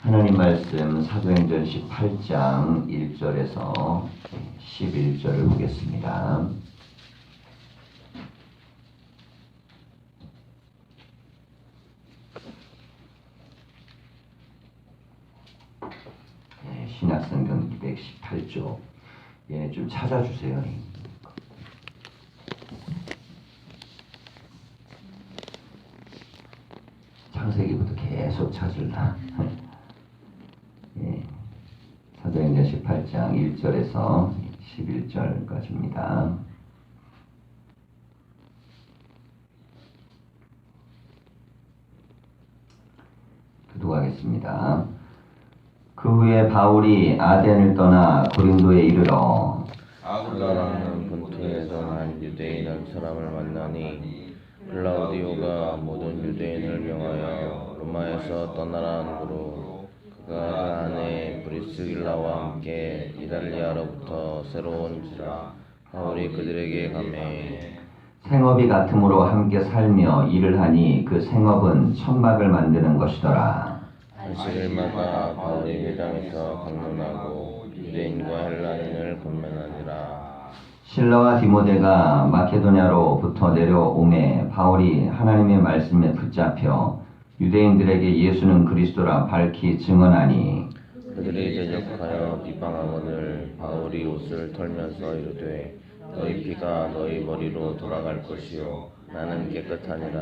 하나님 말씀 사도행전 18장 1절에서 11절을 보겠습니다. 신약성경 218조. 얘네 좀 찾아주세요. 창세기부터 계속 찾으려. 사도행전 18장 1절에서 11절까지입니다. 교독하겠습니다. 그 후에 바울이 아덴을 떠나 고린도에 이르러 아굴라라는 본토에서 난 유대인 한 사람을 만나니 클라우디오가 모든 유대인을 명하여 로마에서 떠나라는 고로 그가 그 안에 브리스길라와 함께 이달리아로부터 새로 온지라. 바울이 그들에게 가매 생업이 같음으로 함께 살며 일을 하니 그 생업은 천막을 만드는 것이더라. 안식일마다 바울이 회당에서 강론하고 유대인과 헬라인을 권면하니라. 실라와 디모데가 마케도냐로부터 내려오매 바울이 하나님의 말씀에 붙잡혀 유대인들에게 예수는 그리스도라 밝히 증언하니 그들이 대적하여 비방하거늘 바울이 옷을 털면서 이르되 너희 피가 너희 머리로 돌아갈 것이요 나는 깨끗하니라.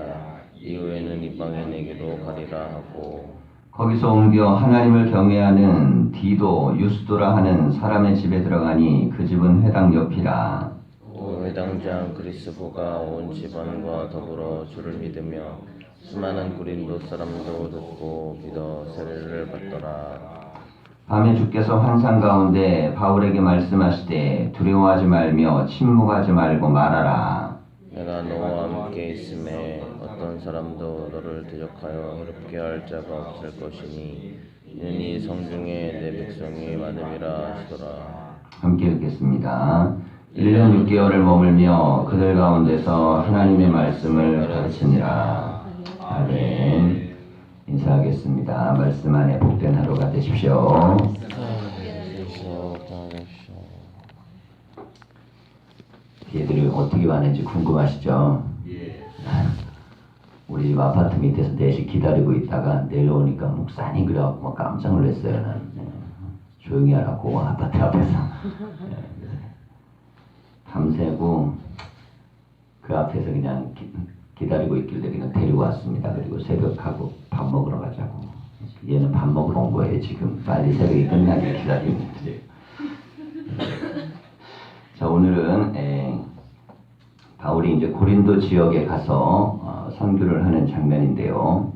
이후에는 이방인에게로 가리라 하고 거기서 옮겨 하나님을 경외하는 디도 유스도라 하는 사람의 집에 들어가니 그 집은 회당 옆이라. 또 회당장 그리스보가 온 집안과 더불어 주를 믿으며 수많은 고린도 사람도 듣고 믿어 세례를 받더라. 밤에 주께서 환상 가운데 바울에게 말씀하시되 두려워하지 말며 침묵하지 말고 말하라. 내가 너와 함께 있음에 어떤 사람도 너를 대적하여 해롭게 할 자가 없을 것이니 이는 이 성중에 내 백성이 많음이라 하시더라. 함께 읽겠습니다. 1년 6개월을 머물며 그들 가운데서 하나님의 말씀을 가르치니라. 아멘. 인사하겠습니다. 말씀 안에 복된 하루가 되십시오. 얘들이 어떻게 왔는지 궁금하시죠? 우리 집 아파트 밑에서 넷이 기다리고 있다가 내려오니까 목사님 그래갖고 깜짝 놀랐어요. 난 조용히 하라고 아파트 앞에서 밤새고 그 앞에서 그냥 기다리고 있길래 그냥 데리고 왔습니다. 그리고 새벽하고 밥 먹으러 가자고. 얘는 밥 먹으러 온 거예요. 지금 빨리 새벽이 끝나길 기다리고 있는데. 자, 오늘은 바울이 이제 고린도 지역에 가서 선교를 하는 장면인데요.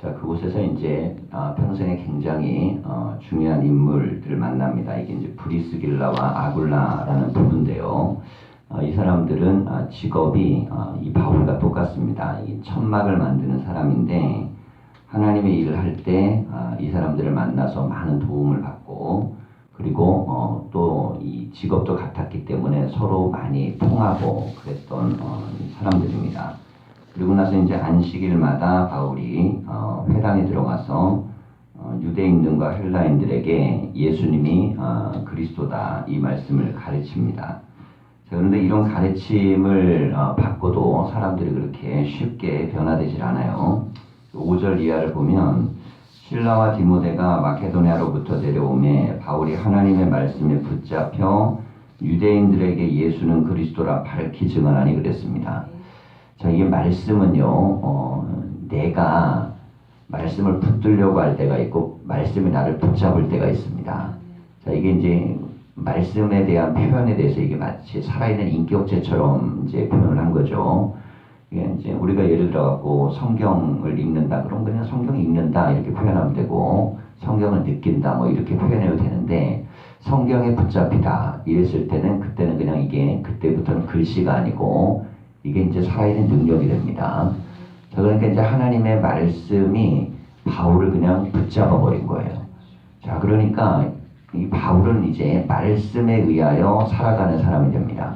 자, 그곳에서 이제 평생에 굉장히 중요한 인물들을 만납니다. 이게 이제 브리스길라와 아굴라라는 부부인데요. 이 사람들은 직업이 이 바울과 똑같습니다. 이 천막을 만드는 사람인데 하나님의 일을 할 때 이 사람들을 만나서 많은 도움을 받고 그리고 또 이 직업도 같았기 때문에 서로 많이 통하고 그랬던 사람들입니다. 그리고 나서 이제 안식일마다 바울이 회당에 들어가서 유대인들과 헬라인들에게 예수님이 그리스도다 이 말씀을 가르칩니다. 그런데 이런 가르침을 받고도 사람들이 그렇게 쉽게 변화되질 않아요. 5절 이하를 보면 실라와 디모데가 마케도냐로부터 내려오매 바울이 하나님의 말씀에 붙잡혀 유대인들에게 예수는 그리스도라 밝히 증언하니 그랬습니다. 자, 이게 말씀은요, 내가 말씀을 붙들려고 할 때가 있고 말씀이 나를 붙잡을 때가 있습니다. 자, 이게 이제 말씀에 대한 표현에 대해서 이게 마치 살아있는 인격체처럼 이제 표현을 한 거죠. 이게 이제 우리가 예를 들어갖고 성경을 읽는다 그럼 그냥 성경 읽는다 이렇게 표현하면 되고 성경을 느낀다 뭐 이렇게 표현해도 되는데 성경에 붙잡히다 이랬을 때는 그때는 그냥 이게 그때부터는 글씨가 아니고 이게 이제 살아있는 능력이 됩니다. 자, 그러니까 이제 하나님의 말씀이 바울을 그냥 붙잡아 버린 거예요. 자, 그러니까 이 바울은 이제 말씀에 의하여 살아가는 사람이 됩니다.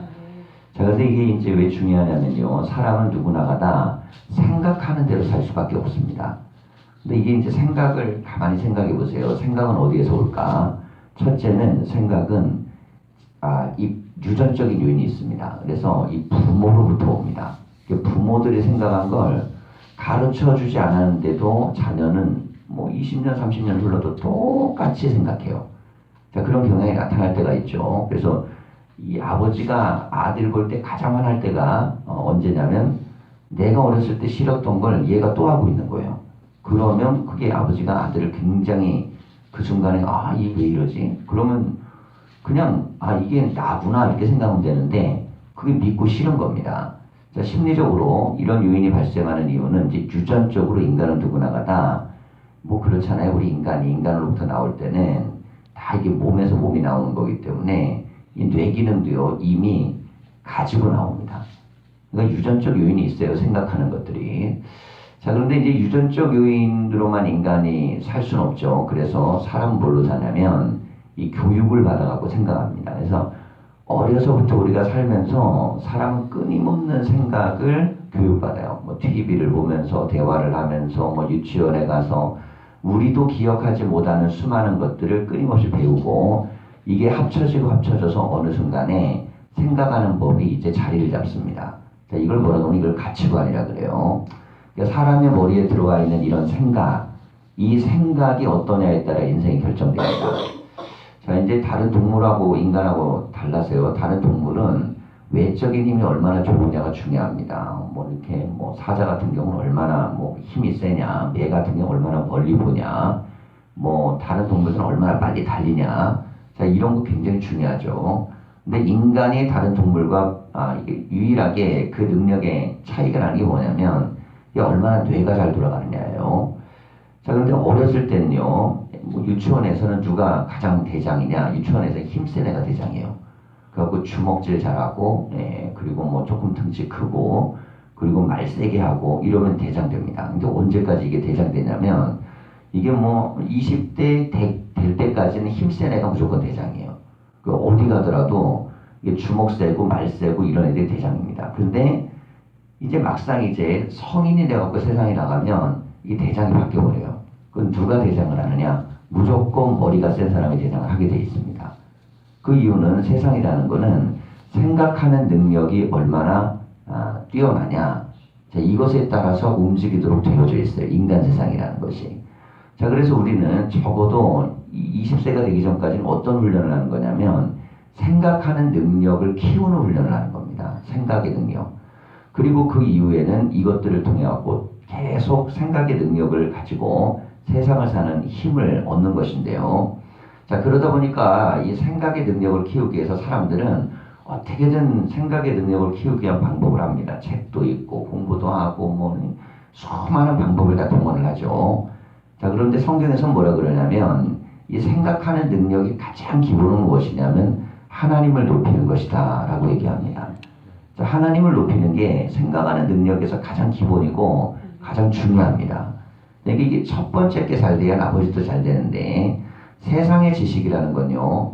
자, 그런데 이게 이제 왜 중요하냐면요. 사람은 누구나가 다 생각하는 대로 살 수밖에 없습니다. 근데 이게 이제 생각을 가만히 생각해 보세요. 생각은 어디에서 올까? 첫째는 생각은 이 유전적인 요인이 있습니다. 그래서 이 부모로부터 옵니다. 부모들이 생각한 걸 가르쳐 주지 않았는데도 자녀는 뭐 20년, 30년 흘러도 똑같이 생각해요. 자, 그런 경향이 나타날 때가 있죠. 그래서 이 아버지가 아들 볼 때 가장 화날 때가 언제냐면 내가 어렸을 때 싫었던 걸 얘가 또 하고 있는 거예요. 그러면 그게 아버지가 아들을 굉장히 그 순간에 이게 왜 이러지? 그러면 그냥 이게 나구나 이렇게 생각하면 되는데 그게 믿고 싫은 겁니다. 자, 심리적으로 이런 요인이 발생하는 이유는 이제 유전적으로 인간은 누구나가 다 뭐 그렇잖아요. 우리 인간이 인간으로부터 나올 때는 다 이게 몸에서 몸이 나오는 거기 때문에 이 뇌 기능도요 이미 가지고 나옵니다. 그러니까 유전적 요인이 있어요. 생각하는 것들이. 자, 그런데 이제 유전적 요인으로만 인간이 살 수는 없죠. 그래서 사람은 뭘로 사냐면 이 교육을 받아갖고 생각합니다. 그래서 어려서부터 우리가 살면서 사람은 끊임없는 생각을 교육받아요. 뭐 TV를 보면서 대화를 하면서 뭐 유치원에 가서 우리도 기억하지 못하는 수많은 것들을 끊임없이 배우고 이게 합쳐져서 어느 순간에 생각하는 법이 이제 자리를 잡습니다. 자, 이걸 뭐라고 하면 이걸 가치관이라 그래요. 그러니까 사람의 머리에 들어와 있는 이런 생각, 이 생각이 어떠냐에 따라 인생이 결정됩니다. 자, 이제 다른 동물하고 인간하고 달라서요. 다른 동물은 외적인 힘이 얼마나 좋으냐가 중요합니다. 뭐 이렇게 뭐 사자 같은 경우는 얼마나 뭐 힘이 세냐, 매 같은 경우 얼마나 멀리 보냐, 뭐 다른 동물들은 얼마나 빨리 달리냐. 자, 이런 거 굉장히 중요하죠. 근데 인간이 다른 동물과 이게 유일하게 그 능력의 차이가 나는 게 뭐냐면 이게 얼마나 뇌가 잘 돌아가느냐예요. 자, 그런데 어렸을 때는요, 뭐 유치원에서는 누가 가장 대장이냐? 유치원에서 힘센 애가 대장이에요. 그래갖고 주먹질 잘하고, 그리고 뭐 조금 등치 크고, 그리고 말 세게 하고, 이러면 대장 됩니다. 근데 언제까지 이게 대장 되냐면, 이게 뭐 20대 될 때까지는 힘센 애가 무조건 대장이에요. 그 어디 가더라도 이게 주먹 세고 말 세고 이런 애들이 대장입니다. 근데 이제 막상 이제 성인이 돼갖고 세상에 나가면 이 대장이 바뀌어버려요. 그건 누가 대장을 하느냐? 무조건 머리가 센 사람이 대장을 하게 돼 있습니다. 그 이유는 세상이라는 거는 생각하는 능력이 얼마나 뛰어나냐. 자, 이것에 따라서 움직이도록 되어져 있어요. 인간 세상이라는 것이. 자, 그래서 우리는 적어도 20세가 되기 전까지는 어떤 훈련을 하는 거냐면 생각하는 능력을 키우는 훈련을 하는 겁니다. 생각의 능력. 그리고 그 이후에는 이것들을 통해 갖고 계속 생각의 능력을 가지고 세상을 사는 힘을 얻는 것인데요. 자, 그러다 보니까 이 생각의 능력을 키우기 위해서 사람들은 어떻게든 생각의 능력을 키우기 위한 방법을 합니다. 책도 읽고 공부도 하고 뭐 수많은 방법을 다 동원을 하죠. 자, 그런데 성경에서 뭐라 그러냐면 이 생각하는 능력이 가장 기본은 무엇이냐면 하나님을 높이는 것이다 라고 얘기합니다. 자, 하나님을 높이는 게 생각하는 능력에서 가장 기본이고 가장 중요합니다. 그러니까 이게 첫 번째 게 잘 돼야 나머지도 잘 되는데 세상의 지식이라는 건요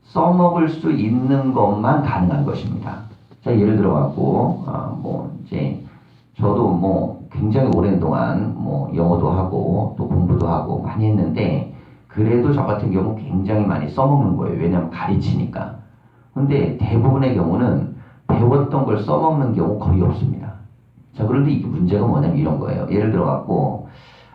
써먹을 수 있는 것만 가능한 것입니다. 자, 예를 들어 갖고 뭐 이제 저도 뭐 굉장히 오랜 동안 뭐 영어도 하고 또 공부도 하고 많이 했는데 그래도 저 같은 경우 굉장히 많이 써먹는 거예요. 왜냐하면 가르치니까. 근데 대부분의 경우는 배웠던 걸 써먹는 경우 거의 없습니다. 자, 그런데 이 문제가 뭐냐면 이런 거예요. 예를 들어 갖고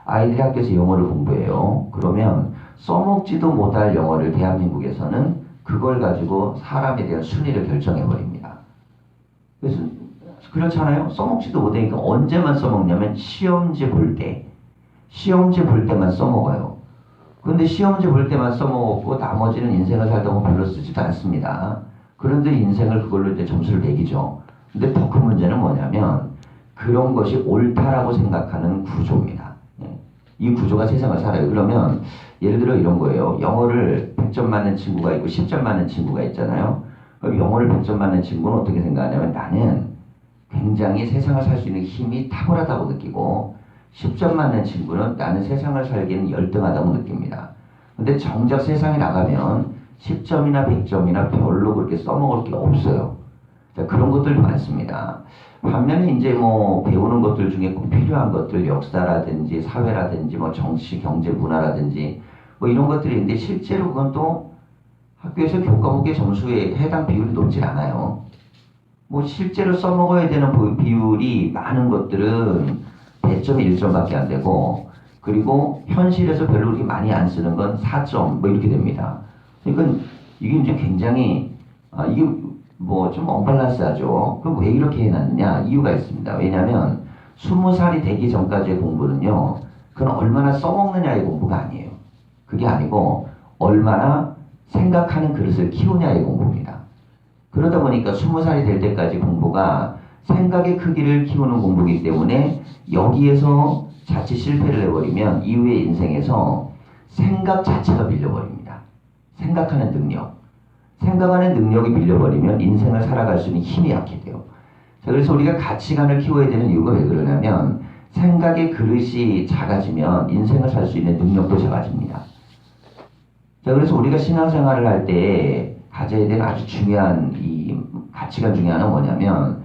아이들이 학교에서 영어를 공부해요. 그러면 써먹지도 못할 영어를 대한민국에서는 그걸 가지고 사람에 대한 순위를 결정해 버립니다. 그래서 그렇잖아요. 써먹지도 못하니까 언제만 써먹냐면 시험지 볼 때만 써먹어요. 그런데 시험지 볼 때만 써먹고 나머지는 인생을 살다 보면 별로 쓰지도 않습니다. 그런데 인생을 그걸로 이제 점수를 매기죠. 근데 더 큰 문제는 뭐냐면 그런 것이 옳다라고 생각하는 구조입니다. 이 구조가 세상을 살아요. 그러면 예를 들어 이런 거예요. 영어를 100점 맞는 친구가 있고 10점 맞는 친구가 있잖아요. 그럼 영어를 100점 맞는 친구는 어떻게 생각하냐면 나는 굉장히 세상을 살 수 있는 힘이 탁월하다고 느끼고 10점 맞는 친구는 나는 세상을 살기에는 열등하다고 느낍니다. 근데 정작 세상에 나가면 10점이나 100점이나 별로 그렇게 써먹을 게 없어요. 자, 그런 것들도 많습니다. 반면에 이제 뭐 배우는 것들 중에 꼭 필요한 것들, 역사라든지 사회라든지 뭐 정치, 경제, 문화라든지 뭐 이런 것들이 있는데 실제로 그건 또 학교에서 교과목의 점수에 해당 비율이 높지 않아요. 뭐 실제로 써먹어야 되는 비율이 많은 것들은 100점, 1점밖에 안 되고, 그리고 현실에서 별로 그렇게 많이 안 쓰는 건 4점 뭐 이렇게 됩니다. 그러니까 이게 이제 굉장히 이게 뭐 좀 언밸런스하죠. 그럼 왜 이렇게 해놨느냐? 이유가 있습니다. 왜냐하면 20살이 되기 전까지의 공부는요, 그건 얼마나 써먹느냐의 공부가 아니에요. 그게 아니고 얼마나 생각하는 그릇을 키우냐의 공부입니다. 그러다 보니까 20살이 될 때까지 공부가 생각의 크기를 키우는 공부이기 때문에 여기에서 자칫 실패를 해버리면 이후의 인생에서 생각 자체가 밀려버립니다. 생각하는 능력. 생각하는 능력이 밀려버리면 인생을 살아갈 수 있는 힘이 약해져요. 자, 그래서 우리가 가치관을 키워야 되는 이유가 왜 그러냐면 생각의 그릇이 작아지면 인생을 살 수 있는 능력도 작아집니다. 자, 그래서 우리가 신앙생활을 할 때 가져야 되는 아주 중요한 이 가치관 중에 하나는 뭐냐면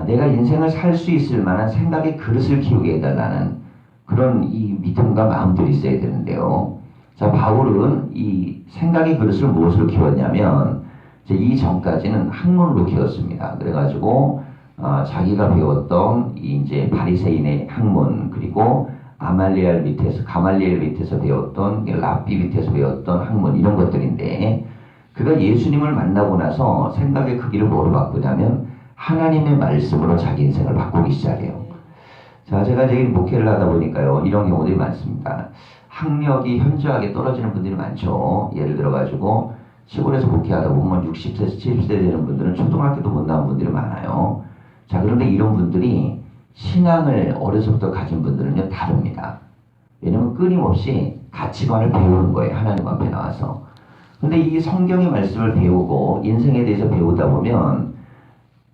내가 인생을 살 수 있을 만한 생각의 그릇을 키우게 해달라는 그런 이 믿음과 마음들이 있어야 되는데요. 자, 바울은 이 생각의 그릇을 무엇으로 키웠냐면 이 전까지는 학문으로 키웠습니다. 그래가지고 자기가 배웠던 이제 바리새인의 학문, 그리고 가말리엘 밑에서 배웠던 랍비 밑에서 배웠던 학문, 이런 것들인데, 그가 예수님을 만나고 나서 생각의 크기를 뭐로 바꾸냐면 하나님의 말씀으로 자기 인생을 바꾸기 시작해요. 자, 제가 이제 목회를 하다 보니까요, 이런 경우들이 많습니다. 학력이 현저하게 떨어지는 분들이 많죠. 예를 들어가지고 시골에서 목회하다 보면 60세, 70세 되는 분들은 초등학교도 못 나온 분들이 많아요. 자, 그런데 이런 분들이 신앙을 어려서부터 가진 분들은요, 다릅니다. 왜냐면 끊임없이 가치관을 배우는 거예요. 하나님 앞에 나와서. 근데 이 성경의 말씀을 배우고 인생에 대해서 배우다 보면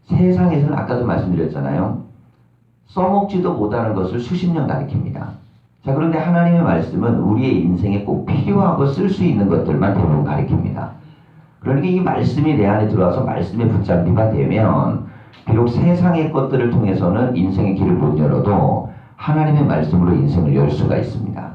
세상에서는 아까도 말씀드렸잖아요. 써먹지도 못하는 것을 수십 년 가르칩니다. 자, 그런데 하나님의 말씀은 우리의 인생에 꼭 필요하고 쓸 수 있는 것들만 대부분 가르칩니다. 그러니까 이 말씀이 내 안에 들어와서 말씀에 붙잡기가 되면 비록 세상의 것들을 통해서는 인생의 길을 못 열어도 하나님의 말씀으로 인생을 열 수가 있습니다.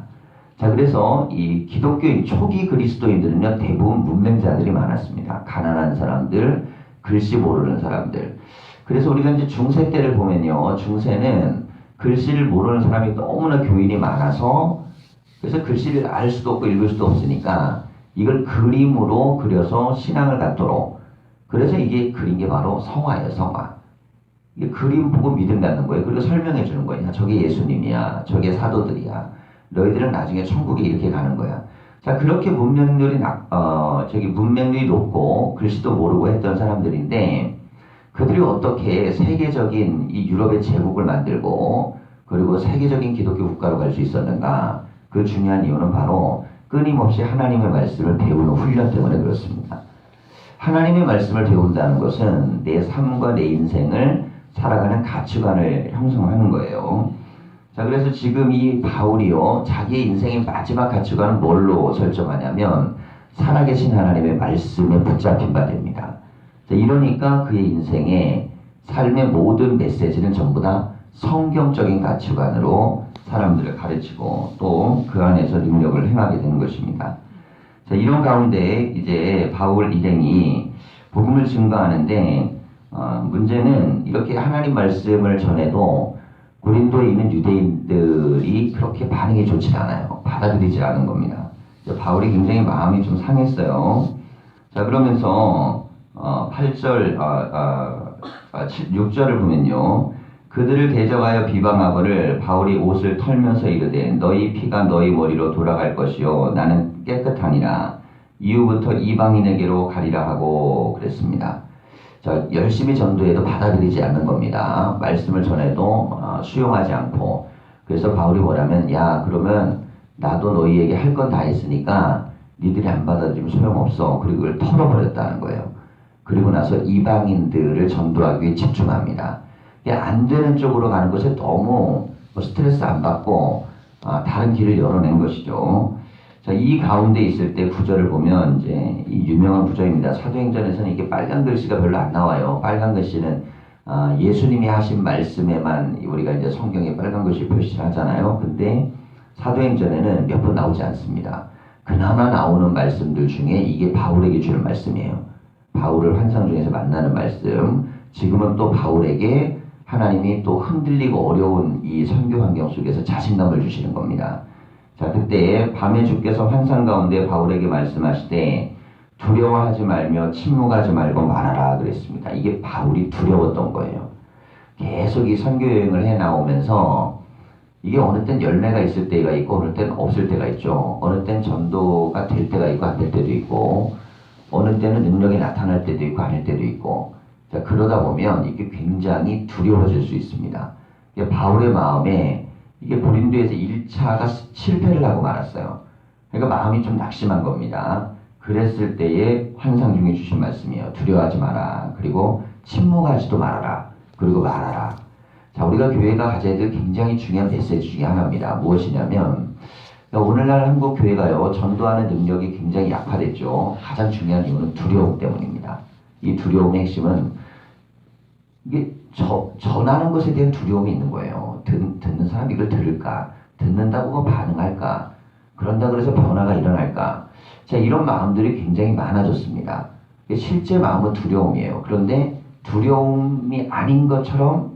자, 그래서 이 기독교인 초기 그리스도인들은요, 대부분 문맹자들이 많았습니다. 가난한 사람들, 글씨 모르는 사람들. 그래서 우리가 이제 중세 때를 보면요, 중세는 글씨를 모르는 사람이 너무나 교인이 많아서, 그래서 글씨를 알 수도 없고 읽을 수도 없으니까 이걸 그림으로 그려서 신앙을 갖도록, 그래서 이게 그린 게 바로 성화예요, 성화. 이게 그림 보고 믿음 갖는 거예요. 그리고 설명해 주는 거예요. 저게 예수님이야, 저게 사도들이야, 너희들은 나중에 천국에 이렇게 가는 거야. 자, 그렇게 문맹률이 높고 글씨도 모르고 했던 사람들인데, 그들이 어떻게 세계적인 이 유럽의 제국을 만들고 그리고 세계적인 기독교 국가로 갈 수 있었는가? 그 중요한 이유는 바로 끊임없이 하나님의 말씀을 배우는 훈련 때문에 그렇습니다. 하나님의 말씀을 배운다는 것은 내 삶과 내 인생을 살아가는 가치관을 형성하는 거예요. 자, 그래서 지금 이 바울이요, 자기의 인생의 마지막 가치관은 뭘로 설정하냐면 살아계신 하나님의 말씀에 붙잡힌 바 됩니다. 자, 이러니까 그의 인생의 삶의 모든 메시지는 전부 다 성경적인 가치관으로 사람들을 가르치고 또 그 안에서 능력을 행하게 되는 것입니다. 자, 이런 가운데 이제 바울 일행이 복음을 증거하는데 문제는 이렇게 하나님 말씀을 전해도 고린도에 있는 유대인들이 그렇게 반응이 좋지 않아요. 받아들이지 않은 겁니다. 바울이 굉장히 마음이 좀 상했어요. 자, 그러면서 8절, 6절을 보면요, 그들을 대적하여 비방하거늘 바울이 옷을 털면서 이르되 너희 피가 너희 머리로 돌아갈 것이요 나는 깨끗하니라. 이후부터 이방인에게로 가리라 하고 그랬습니다. 자, 열심히 전도해도 받아들이지 않는 겁니다. 말씀을 전해도 수용하지 않고. 그래서 바울이 뭐라면, 야, 그러면 나도 너희에게 할 건 다 했으니까 니들이 안 받아들이면 소용없어. 그리고 그걸 털어버렸다는 거예요. 그리고 나서 이방인들을 전도하기 위해 집중합니다. 안 되는 쪽으로 가는 것에 너무 스트레스 안 받고 다른 길을 열어낸 것이죠. 자, 이 가운데 있을 때 구절을 보면 이제 이 유명한 구절입니다. 사도행전에서는 이게 빨간 글씨가 별로 안 나와요. 빨간 글씨는 예수님이 하신 말씀에만 우리가 이제 성경에 빨간 글씨 표시를 하잖아요. 근데 사도행전에는 몇 번 나오지 않습니다. 그나마 나오는 말씀들 중에 이게 바울에게 주는 말씀이에요. 바울을 환상 중에서 만나는 말씀. 지금은 또 바울에게 하나님이 또 흔들리고 어려운 이 선교 환경 속에서 자신감을 주시는 겁니다. 자, 그때 밤에 주께서 환상 가운데 바울에게 말씀하시되 두려워하지 말며 침묵하지 말고 말하라 그랬습니다. 이게 바울이 두려웠던 거예요. 계속 이 선교 여행을 해 나오면서 이게 어느 땐 열매가 있을 때가 있고 어느 땐 없을 때가 있죠. 어느 땐 전도가 될 때가 있고 안 될 때도 있고 어느 때는 능력이 나타날 때도 있고 아닐 때도 있고 자, 그러다 보면 이게 굉장히 두려워질 수 있습니다. 이게 바울의 마음에 이게 고린도에서 1차가 실패를 하고 말았어요. 그러니까 마음이 좀 낙심한 겁니다. 그랬을 때에 환상 중에 주신 말씀이에요. 두려워하지 마라. 그리고 침묵하지도 말아라. 그리고 말하라. 자, 우리가 교회가 가져야 될 굉장히 중요한 메시지 중에 하나입니다. 무엇이냐면 오늘날 한국 교회가요 전도하는 능력이 굉장히 약화됐죠. 가장 중요한 이유는 두려움 때문입니다. 이 두려움의 핵심은 이게 전하는 것에 대한 두려움이 있는 거예요. 듣는 사람이 이걸 들을까? 듣는다고 반응할까? 그런다 그래서 변화가 일어날까? 자, 이런 마음들이 굉장히 많아졌습니다. 실제 마음은 두려움이에요. 그런데 두려움이 아닌 것처럼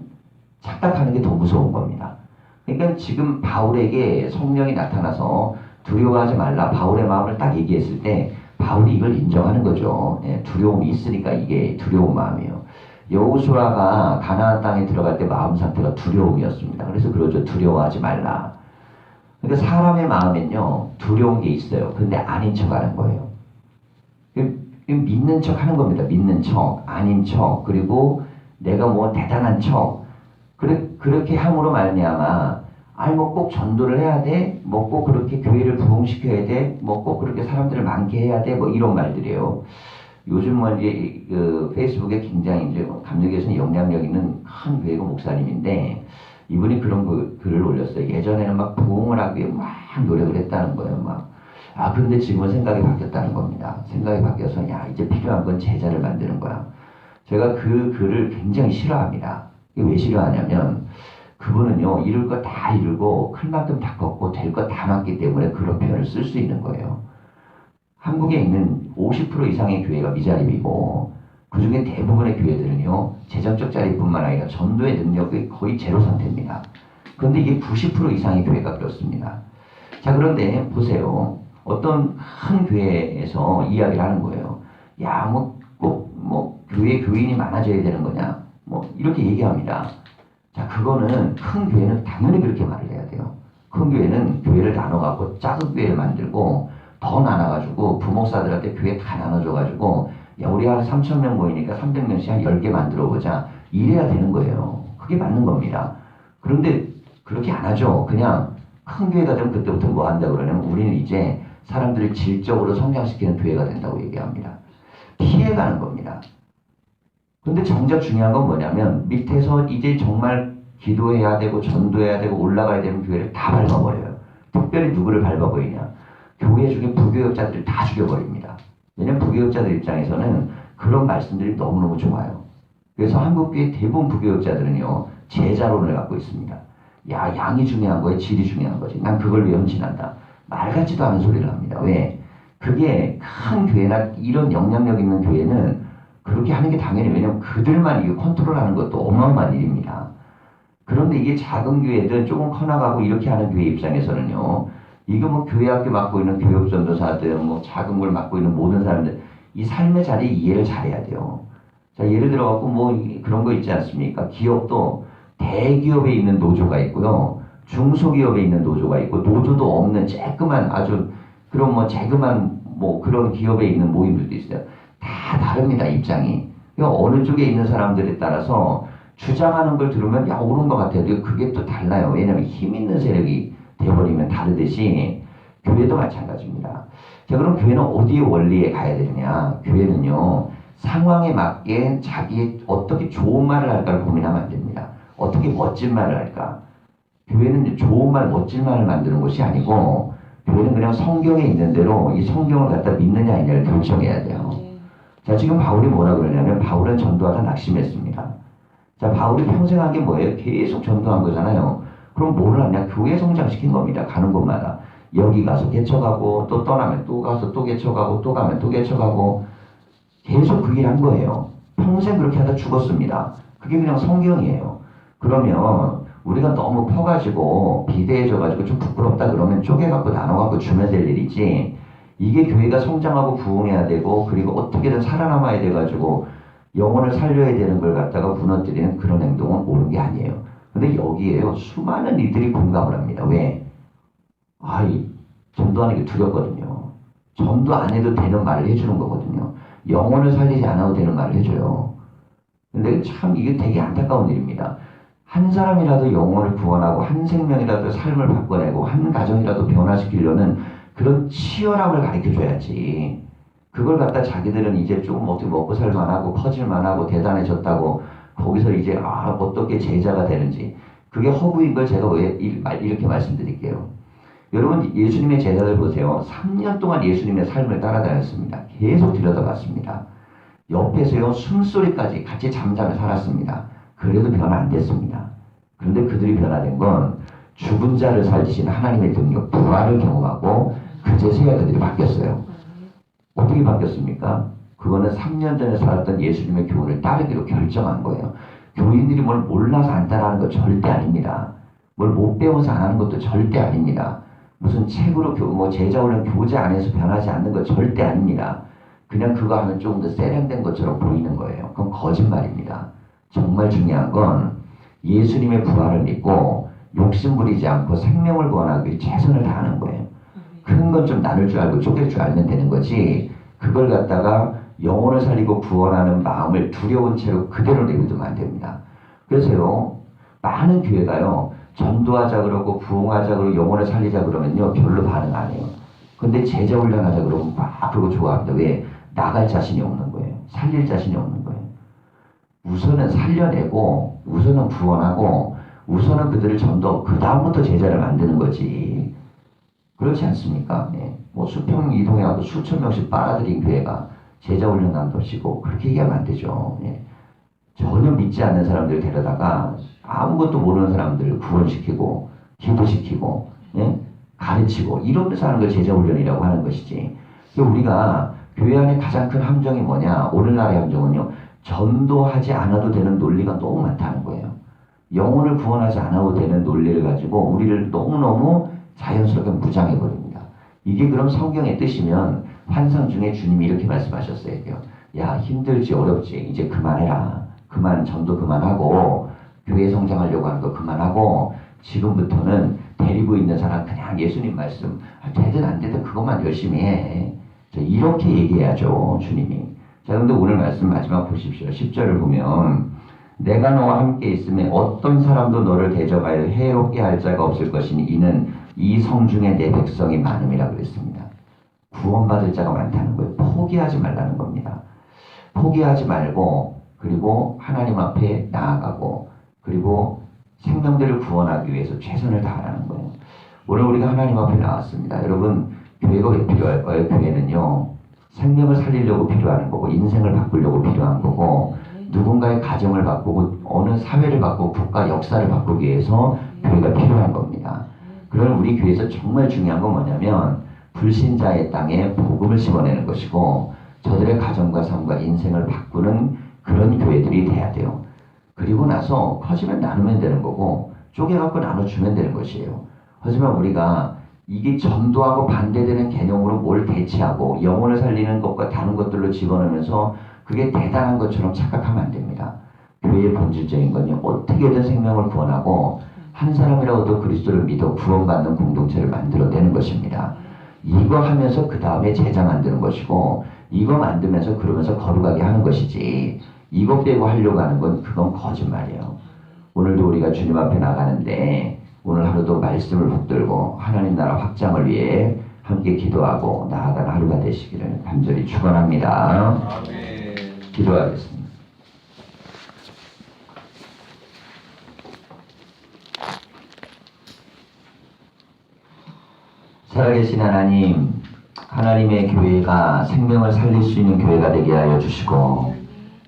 착각하는 게 더 무서운 겁니다. 그러니까 지금 바울에게 성령이 나타나서 두려워하지 말라. 바울의 마음을 딱 얘기했을 때 바울이 이걸 인정하는 거죠. 예, 두려움이 있으니까 이게 두려운 마음이에요. 여호수아가 가나안 땅에 들어갈 때 마음 상태가 두려움이었습니다. 그래서 그러죠. 두려워하지 말라. 그러니까 사람의 마음엔요 두려운 게 있어요. 근데 아닌 척 하는 거예요. 믿는 척 하는 겁니다. 믿는 척, 아닌 척, 그리고 내가 뭐 대단한 척. 그렇게 함으로 말미암아 뭐 꼭 전도를 해야 돼, 뭐 꼭 그렇게 교회를 부흥시켜야 돼, 뭐 꼭 그렇게 사람들을 많게 해야 돼, 뭐 이런 말들이에요. 요즘 뭐 이제 그 페이스북에 굉장히 이제 감리교에서는 영향력 있는 큰 교회가 목사님인데 이분이 그런 글을 올렸어요. 예전에는 막 부흥을 하기 위해 막 노력을 했다는 거예요. 막 그런데 지금은 생각이 바뀌었다는 겁니다. 생각이 바뀌어서 이제 필요한 건 제자를 만드는 거야. 제가 그 글을 굉장히 싫어합니다. 왜 싫어하냐면 그분은요 이룰 거 다 이루고 클 만큼 다 컸고 될 거 다 맞기 때문에 그런 표현을 쓸 수 있는 거예요. 한국에 있는 50% 이상의 교회가 미자립이고 그 중에 대부분의 교회들은요 재정적 자립뿐만 아니라 전도의 능력이 거의 제로 상태입니다. 그런데 이게 90% 이상의 교회가 그렇습니다. 자, 그런데 보세요. 어떤 큰 교회에서 이야기를 하는 거예요. 꼭 교회 교인이 많아져야 되는 거냐? 뭐 이렇게 얘기합니다. 자, 그거는 큰 교회는 당연히 그렇게 말을 해야 돼요. 큰 교회는 교회를 나눠갖고 작은 교회를 만들고 더 나눠가지고 부목사들한테 교회 다 나눠줘가지고 우리 한 3,000명 모이니까 300명씩 한 10개 만들어보자. 이래야 되는 거예요. 그게 맞는 겁니다. 그런데 그렇게 안 하죠. 그냥 큰 교회가 되면 그때부터 뭐 한다고 그러냐면 우리는 이제 사람들을 질적으로 성장시키는 교회가 된다고 얘기합니다. 피해가는 겁니다. 근데 정작 중요한 건 뭐냐면 밑에서 이제 정말 기도해야 되고 전도해야 되고 올라가야 되는 교회를 다 밟아버려요. 특별히 누구를 밟아버리냐. 교회 중에 부교역자들을 다 죽여버립니다. 왜냐면 부교역자들 입장에서는 그런 말씀들이 너무너무 좋아요. 그래서 한국교회 대부분 부교역자들은요 제자론을 갖고 있습니다. 양이 중요한 거에 질이 중요한 거지. 난 그걸 왜 헌신한다. 말 같지도 않은 소리를 합니다. 왜? 그게 큰 교회나 이런 영향력 있는 교회는 그렇게 하는 게 당연히, 왜냐면 그들만 이거 컨트롤하는 것도 어마어마한 일입니다. 그런데 이게 작은 교회든 조금 커나가고 이렇게 하는 교회 입장에서는요, 이거 뭐 교회 학교 맡고 있는 교육전도사들, 뭐 작은 걸 맡고 있는 모든 사람들, 이 삶의 자리에 이해를 잘해야 돼요. 자, 예를 들어갖고 뭐 그런 거 있지 않습니까? 기업도 대기업에 있는 노조가 있고요, 중소기업에 있는 노조가 있고, 노조도 없는 쬐끄만 아주 그런 뭐 재그만 뭐 그런 기업에 있는 모임들도 있어요. 다 다릅니다, 입장이. 그러니까 어느 쪽에 있는 사람들에 따라서 주장하는 걸 들으면 옳은 것 같아도 그게 또 달라요. 왜냐하면 힘 있는 세력이 되어버리면 다르듯이 교회도 마찬가지입니다. 자, 그럼 교회는 어디에 원리에 가야 되느냐? 교회는요 상황에 맞게 자기 어떻게 좋은 말을 할까를 고민하면 안 됩니다. 어떻게 멋진 말을 할까? 교회는 좋은 말, 멋진 말을 만드는 것이 아니고 교회는 그냥 성경에 있는 대로 이 성경을 갖다 믿느냐 아니냐를 결정해야 돼요. 자, 지금 바울이 뭐라 그러냐면 바울은 전도하다 낙심했습니다. 자, 바울이 평생 한 게 뭐예요? 계속 전도한 거잖아요. 그럼 뭐를 하냐? 교회 성장시킨 겁니다. 가는 곳마다. 여기 가서 개척하고 또 떠나면 또 가서 또 개척하고 또 가면 또 개척하고 계속 그 일 한 거예요. 평생 그렇게 하다 죽었습니다. 그게 그냥 성경이에요. 그러면 우리가 너무 커가지고 비대해져가지고 좀 부끄럽다 그러면 쪼개갖고 나눠갖고 주면 될 일이지, 이게 교회가 성장하고 부흥해야 되고 그리고 어떻게든 살아남아야 돼가지고 영혼을 살려야 되는 걸 갖다가 무너뜨리는 그런 행동은 옳은 게 아니에요. 근데 여기에요, 수많은 이들이 공감을 합니다. 왜? 전도하는 게 두렵거든요. 전도 안 해도 되는 말을 해주는 거거든요. 영혼을 살리지 않아도 되는 말을 해줘요. 근데 참 이게 되게 안타까운 일입니다. 한 사람이라도 영혼을 구원하고 한 생명이라도 삶을 바꿔내고 한 가정이라도 변화시키려는 그런 치열함을 가르쳐줘야지. 그걸 갖다 자기들은 이제 조금 어떻게 먹고 살만하고 커질만하고 대단해졌다고 거기서 이제 어떻게 제자가 되는지, 그게 허구인 걸 제가 왜 이렇게 말씀드릴게요. 여러분, 예수님의 제자들 보세요. 3년 동안 예수님의 삶을 따라다녔습니다. 계속 들여다봤습니다. 옆에서요, 숨소리까지 같이 잠잠을 살았습니다. 그래도 변화 안 됐습니다. 그런데 그들이 변화된 건 죽은 자를 살리신 하나님의 능력, 부활을 경험하고 그제서야 그들이 바뀌었어요. 어떻게 바뀌었습니까? 그거는 3년 전에 살았던 예수님의 교훈을 따르기로 결정한 거예요. 교인들이 뭘 몰라서 안 따라하는 거 절대 아닙니다. 뭘 못 배워서 안 하는 것도 절대 아닙니다. 무슨 책으로 제자 훈련 교재 안에서 변하지 않는 거 절대 아닙니다. 그냥 그거 하면 조금 더 세련된 것처럼 보이는 거예요. 그건 거짓말입니다. 정말 중요한 건 예수님의 부활을 믿고 욕심 부리지 않고 생명을 구원하기 위해 최선을 다하는 거예요. 큰 건 좀 나눌 줄 알고 쪼갤 줄 알면 되는 거지, 그걸 갖다가 영혼을 살리고 구원하는 마음을 두려운 채로 그대로 내비두면 안 됩니다. 그래서요, 많은 교회가요, 전도하자 그러고 부흥하자 그러고 영혼을 살리자 그러면요 별로 반응 안 해요. 근데 제자 훈련하자 그러면 막 그거 좋아합니다. 왜? 나갈 자신이 없는 거예요. 살릴 자신이 없는 거예요. 우선은 살려내고 우선은 구원하고 우선은 그들을 전도, 그 다음부터 제자를 만드는 거지. 그렇지 않습니까? 네. 수평 이동해가도 수천 명씩 빨아들인 교회가 제자 훈련한 것이고 그렇게 얘기하면 안 되죠. 네. 전혀 믿지 않는 사람들을 데려다가 아무것도 모르는 사람들을 구원시키고 기도시키고 가르치고 이러면서 하는 걸 제자훈련이라고 하는 것이지. 우리가 교회 안에 가장 큰 함정이 뭐냐? 오늘날의 함정은요, 전도하지 않아도 되는 논리가 너무 많다는 거예요. 영혼을 구원하지 않아도 되는 논리를 가지고 우리를 너무너무 자연스럽게 무장해버립니다. 이게 그럼 성경의 뜻이면 환상 중에 주님이 이렇게 말씀하셨어요. 야, 힘들지 어렵지 이제 그만해라. 그만 전도 그만하고 교회 성장하려고 하는 거 그만하고 지금부터는 데리고 있는 사람 그냥 예수님 말씀 되든 안 되든 그것만 열심히 해. 이렇게 얘기해야죠, 주님이. 자, 그런데 오늘 말씀 마지막 보십시오. 10절을 보면 내가 너와 함께 있으면 어떤 사람도 너를 대적하여 해롭게 할 자가 없을 것이니 이는 이 성중에 내 백성이 많음이라 그랬습니다. 구원받을 자가 많다는 거예요. 포기하지 말라는 겁니다. 포기하지 말고 그리고 하나님 앞에 나아가고 그리고 생명들을 구원하기 위해서 최선을 다하라는 거예요. 오늘 우리가 하나님 앞에 나왔습니다. 여러분, 교회가 왜 필요할까요? 교회는요, 생명을 살리려고 필요한 거고 인생을 바꾸려고 필요한 거고 누군가의 가정을 바꾸고 어느 사회를 바꾸고 국가 역사를 바꾸기 위해서 교회가 필요한 겁니다. 그럼 우리 교회에서 정말 중요한 건 뭐냐면 불신자의 땅에 복음을 심어내는 것이고 저들의 가정과 삶과 인생을 바꾸는 그런 교회들이 돼야 돼요. 그리고 나서 커지면 나누면 되는 거고 쪼개갖고 나눠주면 되는 것이에요. 하지만 우리가 이게 전도하고 반대되는 개념으로 뭘 대체하고 영혼을 살리는 것과 다른 것들로 집어넣으면서 그게 대단한 것처럼 착각하면 안 됩니다. 교회의 본질적인 건요, 어떻게든 생명을 구원하고 한 사람이라도 그리스도를 믿어 구원받는 공동체를 만들어내는 것입니다. 이거 하면서 그 다음에 제자 만드는 것이고 이거 만들면서 그러면서 거룩하게 하는 것이지, 이거 빼고 하려고 하는 건 그건 거짓말이에요. 오늘도 우리가 주님 앞에 나가는데 오늘 하루도 말씀을 붙들고 하나님 나라 확장을 위해 함께 기도하고 나아가는 하루가 되시기를 간절히 축원합니다. 기도하겠습니다. 살아계신 하나님, 하나님의 교회가 생명을 살릴 수 있는 교회가 되게 하여 주시고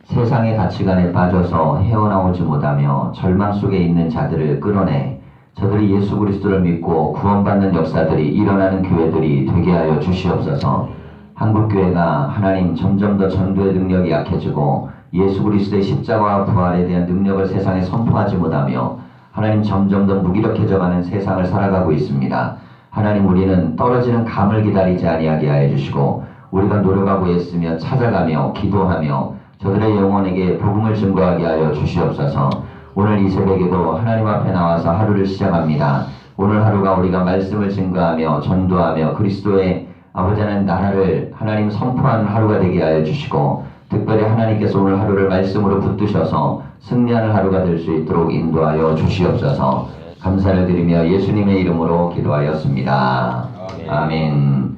세상의 가치관에 빠져서 헤어나오지 못하며 절망 속에 있는 자들을 끌어내 저들이 예수 그리스도를 믿고 구원받는 역사들이 일어나는 교회들이 되게 하여 주시옵소서. 한국교회가 하나님 점점 더 전도의 능력이 약해지고 예수 그리스도의 십자가와 부활에 대한 능력을 세상에 선포하지 못하며 하나님 점점 더 무기력해져가는 세상을 살아가고 있습니다. 하나님, 우리는 떨어지는 감을 기다리지 아니하게 하여 주시고 우리가 노력하고 애쓰며 찾아가며 기도하며 저들의 영혼에게 복음을 증거하게 하여 주시옵소서. 오늘 이 새벽에도 하나님 앞에 나와서 하루를 시작합니다. 오늘 하루가 우리가 말씀을 증거하며 전도하며 그리스도의 아버지 하나님 나라를 하나님 선포하는 하루가 되게 하여 주시고 특별히 하나님께서 오늘 하루를 말씀으로 붙드셔서 승리하는 하루가 될 수 있도록 인도하여 주시옵소서. 감사를 드리며 예수님의 이름으로 기도하였습니다. 아멘.